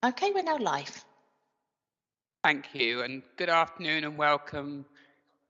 Okay, we're now live. Thank you, and good afternoon and welcome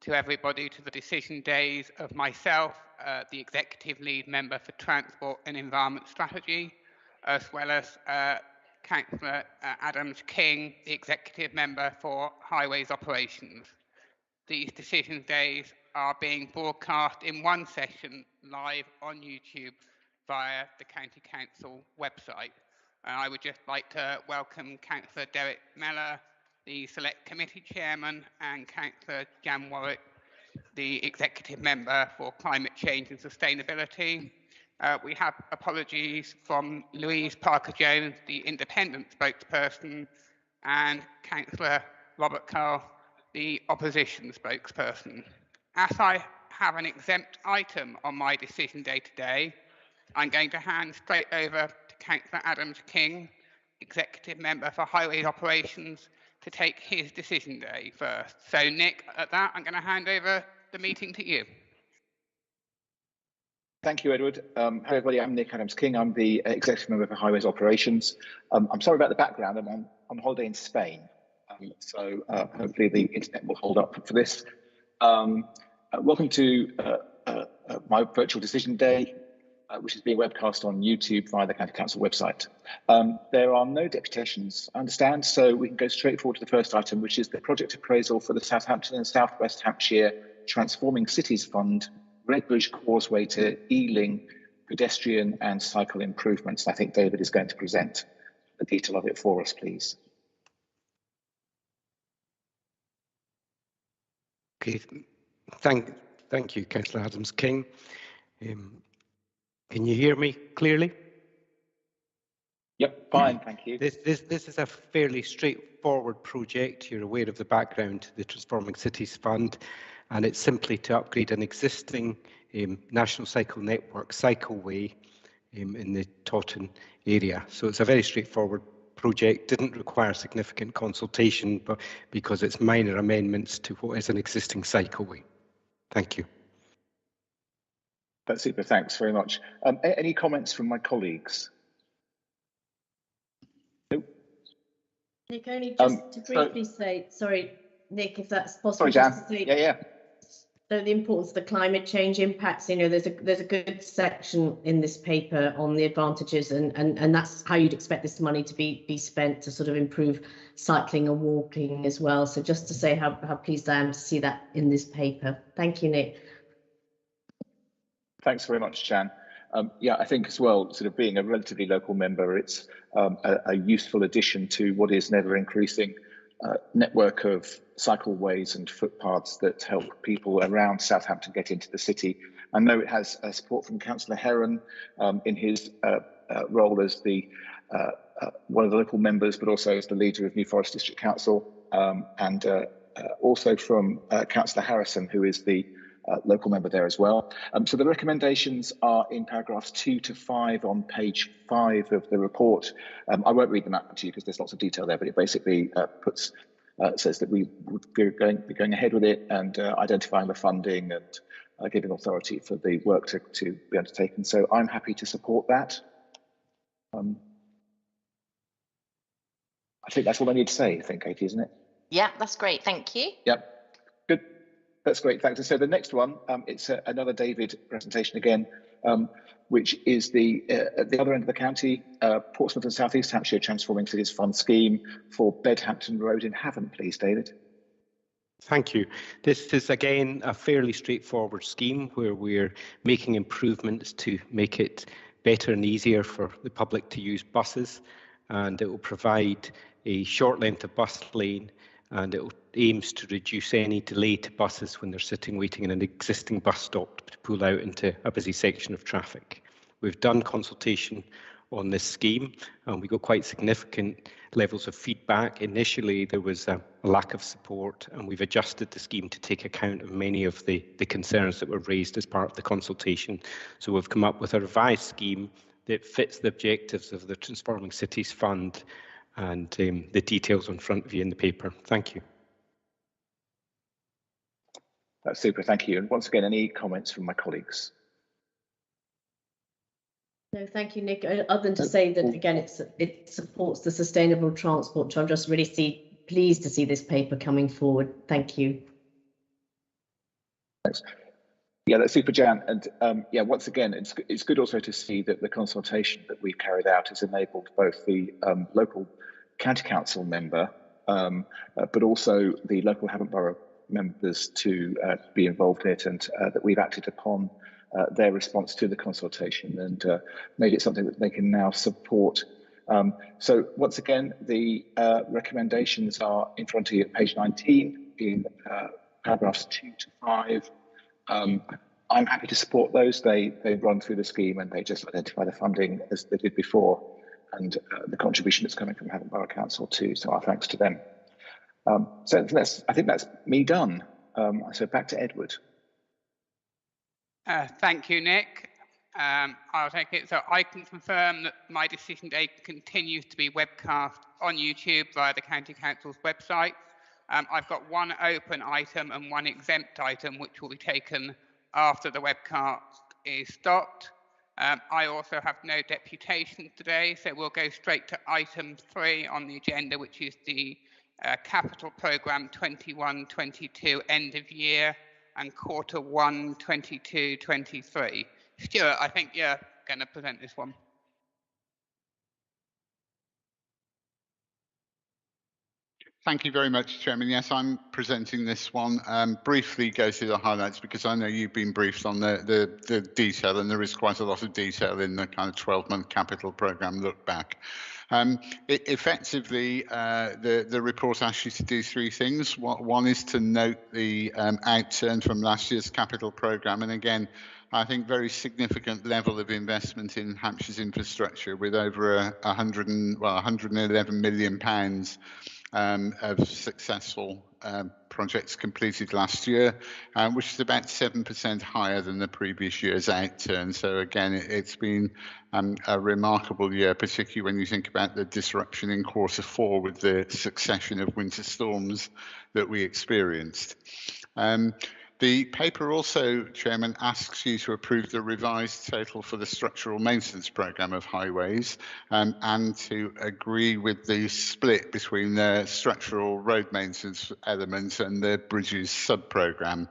to everybody to the decision days of myself, the Executive Lead Member for Transport and Environment Strategy, as well as Councillor Adams-King, the Executive Member for Highways Operations. These decision days are being broadcast in one session live on YouTube via the County Council website. And I would just like to welcome Councillor Derek Mellor, the Select Committee Chairman, and Councillor Jan Warwick, the Executive Member for Climate Change and Sustainability. We have apologies from Louise Parker-Jones, the Independent spokesperson, and Councillor Robert Carl, the Opposition spokesperson. As I have an exempt item on my decision day today, I'm going to hand straight over to Councillor Adams-King, Executive Member for Highways Operations, to take his decision day first. So Nick, at that, I'm going to hand over the meeting to you. Thank you, Edward. Hello, everybody. I'm Nick Adams-King. I'm the Executive Member for Highways Operations. I'm sorry about the background. I'm on holiday in Spain, so hopefully the internet will hold up for this. Welcome to my virtual decision day, which is being webcast on YouTube via the County Council website. There are no deputations, I understand, so we can go straight forward to the first item, which is the project appraisal for the Southampton and South West Hampshire Transforming Cities Fund, Redbridge Causeway to Ealing pedestrian and cycle improvements. I think David is going to present the detail of it for us, please. Okay, thank you, Councillor Adams-King. Can you hear me clearly? Yep, fine, thank you. This is a fairly straightforward project. You're aware of the background to the Transforming Cities Fund, and it's simply to upgrade an existing National Cycle Network cycleway in the Taunton area. So it's a very straightforward project, didn't require significant consultation, but because it's minor amendments to what is an existing cycleway. Thank you. That's super, thanks very much. Any comments from my colleagues? Nope. Nick, only just to briefly say, sorry, Nick, if that's possible. Sorry, Jan. Just to say, Yeah. The importance of the climate change impacts. You know, there's a good section in this paper on the advantages, and that's how you'd expect this money to be spent to sort of improve cycling and walking as well. So just to say how pleased I am to see that in this paper. Thank you, Nick. Thanks very much, Jan. Yeah, I think as well, sort of being a relatively local member, it's a useful addition to what is an ever increasing network of cycleways and footpaths that help people around Southampton get into the city. I know it has support from Councillor Heron in his role as the one of the local members, but also as the leader of New Forest District Council, and also from Councillor Harrison, who is the local member there as well. So the recommendations are in paragraphs 2 to 5 on page 5 of the report. I won't read them out to you because there's lots of detail there, but it basically says that we would be going ahead with it and identifying the funding and giving authority for the work to be undertaken. So I'm happy to support that. I think that's all I need to say, I think, Katie, isn't it? Yeah, that's great. Thank you. Yep. Good. That's great, thanks. So the next one, it's another David presentation again, which is at the other end of the county, Portsmouth and South East Hampshire Transforming Cities Fund scheme for Bedhampton Road in Havant, please, David. Thank you. This is again a fairly straightforward scheme where we're making improvements to make it better and easier for the public to use buses, and it will provide a short length of bus lane, and it aims to reduce any delay to buses when they're sitting waiting in an existing bus stop to pull out into a busy section of traffic. We've done consultation on this scheme, and we got quite significant levels of feedback. Initially, there was a lack of support, and we've adjusted the scheme to take account of many of the concerns that were raised as part of the consultation. So we've come up with a revised scheme that fits the objectives of the Transforming Cities Fund, and the details in front of you in the paper. Thank you. That's super, thank you. And once again, any comments from my colleagues? No, thank you, Nick. Other than to say that again, it supports the sustainable transport. So I'm just really pleased to see this paper coming forward. Thank you. Thanks. Yeah, that's super, Jan. And yeah, once again, it's good also to see that the consultation that we've carried out has enabled both the local county council member, but also the local Havant Borough members to be involved in it, and that we've acted upon their response to the consultation and made it something that they can now support. So once again, the recommendations are in front of you at page 19 in paragraphs 2 to 5. I'm happy to support those. They run through the scheme and they just identify the funding as they did before, and the contribution that's coming from Havant Borough Council too. So our thanks to them. So I think that's me done. So back to Edward. Thank you, Nick. I'll take it. So I can confirm that my decision day continues to be webcast on YouTube via the County Council's website. I've got one open item and one exempt item, which will be taken after the webcast is stopped. I also have no deputation today, so we'll go straight to item 3 on the agenda, which is the Capital Programme 21-22 end of year and Q1 22-23. Stuart, I think you're going to present this one. Thank you very much, Chairman. Yes, I'm presenting this one. Briefly go through the highlights because I know you've been briefed on the detail, and there is quite a lot of detail in the kind of 12-month capital programme look back. Effectively, the report asks you to do 3 things. One is to note the outturn from last year's capital programme, and again, I think very significant level of investment in Hampshire's infrastructure with over 111 million pounds of successful projects completed last year, which is about 7% higher than the previous year's outturn. So again, it's been a remarkable year, particularly when you think about the disruption in Q4 with the succession of winter storms that we experienced. The paper also, Chairman, asks you to approve the revised total for the structural maintenance programme of highways and to agree with the split between the structural road maintenance element and the bridges sub-programme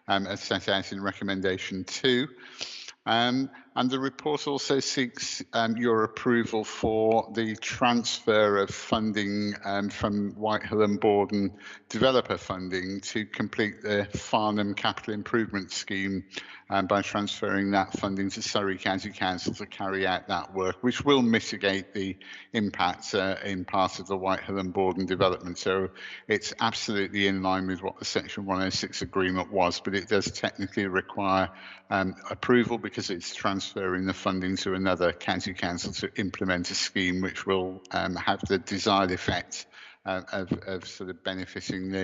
as set out in recommendation 2. And the report also seeks your approval for the transfer of funding from Whitehill and Borden developer funding to complete the Farnham Capital Improvement Scheme by transferring that funding to Surrey County Council to carry out that work, which will mitigate the impact in part of the Whitehill and Borden development. So it's absolutely in line with what the Section 106 agreement was, but it does technically require approval because it's transferring the funding to another county council to implement a scheme which will have the desired effect of sort of benefiting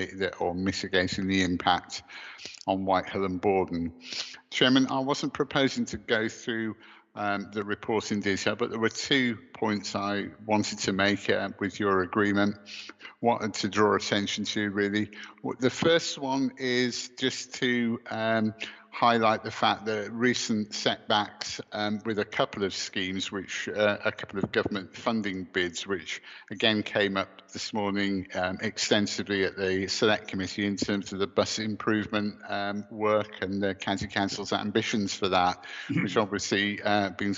or mitigating the impact on Whitehill and Borden. Chairman, I wasn't proposing to go through the report in detail, but there were 2 points I wanted to make with your agreement, wanted to draw attention to really. The first one is just to highlight the fact that recent setbacks with a couple of schemes, which a couple of government funding bids, which again came up this morning extensively at the Select Committee in terms of the bus improvement work and the County Council's ambitions for that, which obviously been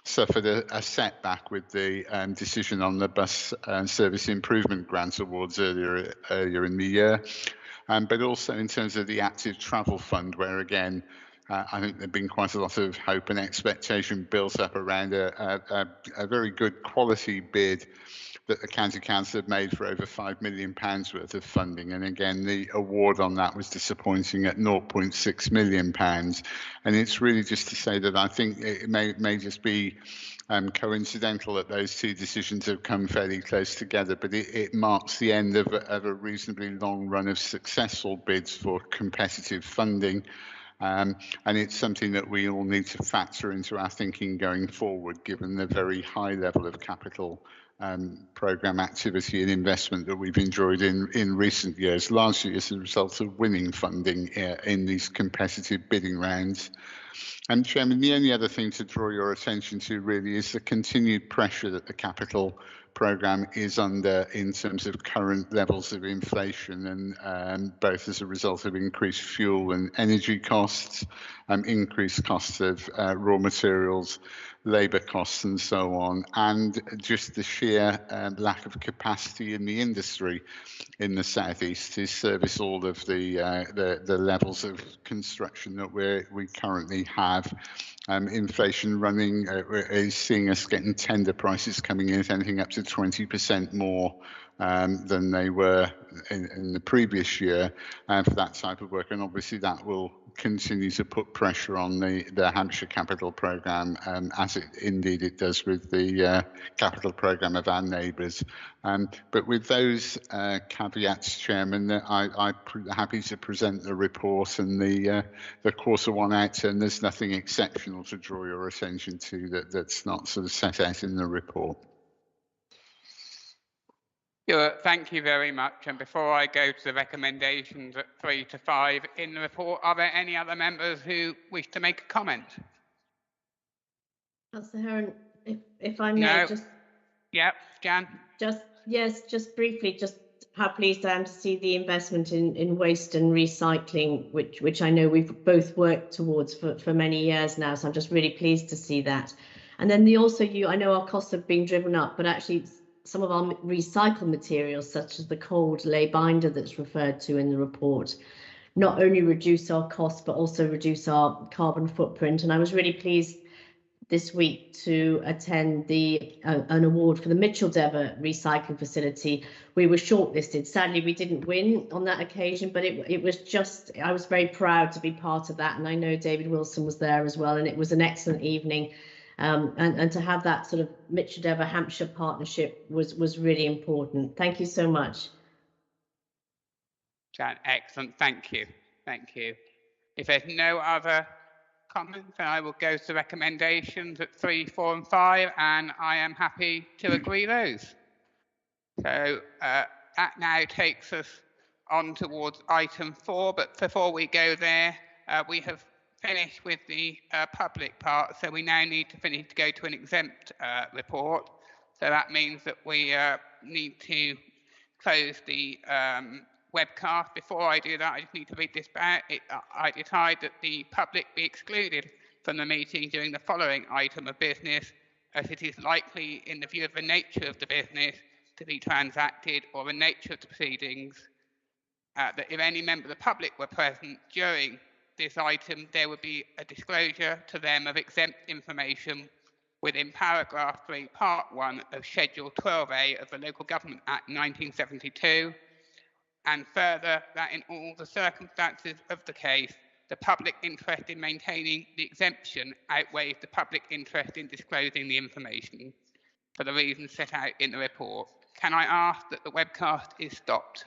suffered a setback with the decision on the bus service improvement grant awards earlier in the year. But also in terms of the active travel fund, where again, I think there's been quite a lot of hope and expectation built up around a very good quality bid that the County Council have made for over £5 million worth of funding. And again, the award on that was disappointing at £0.6 million. And it's really just to say that I think it may just be coincidental that those 2 decisions have come fairly close together, but it marks the end of a reasonably long run of successful bids for competitive funding. And it's something that we all need to factor into our thinking going forward, given the very high level of capital programme activity and investment that we've enjoyed in recent years, largely as a result of winning funding in these competitive bidding rounds. And Chairman, the only other thing to draw your attention to really is the continued pressure that the capital programme is under in terms of current levels of inflation, and both as a result of increased fuel and energy costs, increased costs of raw materials, labour costs and so on, and just the sheer lack of capacity in the industry in the southeast to service all of the levels of construction that we currently have. Inflation running is seeing us getting tender prices coming in at anything up to 20% more than they were in the previous year for that type of work, and obviously that will continue to put pressure on the Hampshire capital programme, as indeed it does with the capital programme of our neighbours. But with those caveats, Chairman, I'm happy to present the report and the quarter one outturn. There's nothing exceptional to draw your attention to that's not sort of set out in the report. Thank you very much. And before I go to the recommendations at 3 to 5 in the report, are there any other members who wish to make a comment? Councillor Heron, if I may, No. just Jan. Just briefly, just how pleased I am to see the investment in waste and recycling, which I know we've both worked towards for many years now. So I'm just really pleased to see that. And then I know our costs have been driven up, but actually some of our recycled materials, such as the cold lay binder that's referred to in the report, not only reduce our costs, but also reduce our carbon footprint. And I was really pleased this week to attend an award for the Mitchell-Dever recycling facility. We were shortlisted. Sadly, we didn't win on that occasion, but it was just, I was very proud to be part of that. And I know David Wilson was there as well, and it was an excellent evening. And to have that sort of Mitchell-Dever Hampshire partnership was really important. Thank you so much. Jan, excellent. Thank you. Thank you. If there's no other comments, then I will go to recommendations at 3, 4 and 5, and I am happy to agree those. So that now takes us on towards item 4, but before we go there, we have finished with the public part, so we now need to go to an exempt report. So that means that we need to close the webcast. Before I do that, I just need to read this back. I decide that the public be excluded from the meeting during the following item of business, as it is likely, in the view of the nature of the business to be transacted or the nature of the proceedings, that if any member of the public were present during this item, there would be a disclosure to them of exempt information within paragraph 3, part 1 of Schedule 12A of the Local Government Act 1972, and further that in all the circumstances of the case, the public interest in maintaining the exemption outweighs the public interest in disclosing the information for the reasons set out in the report. Can I ask that the webcast is stopped?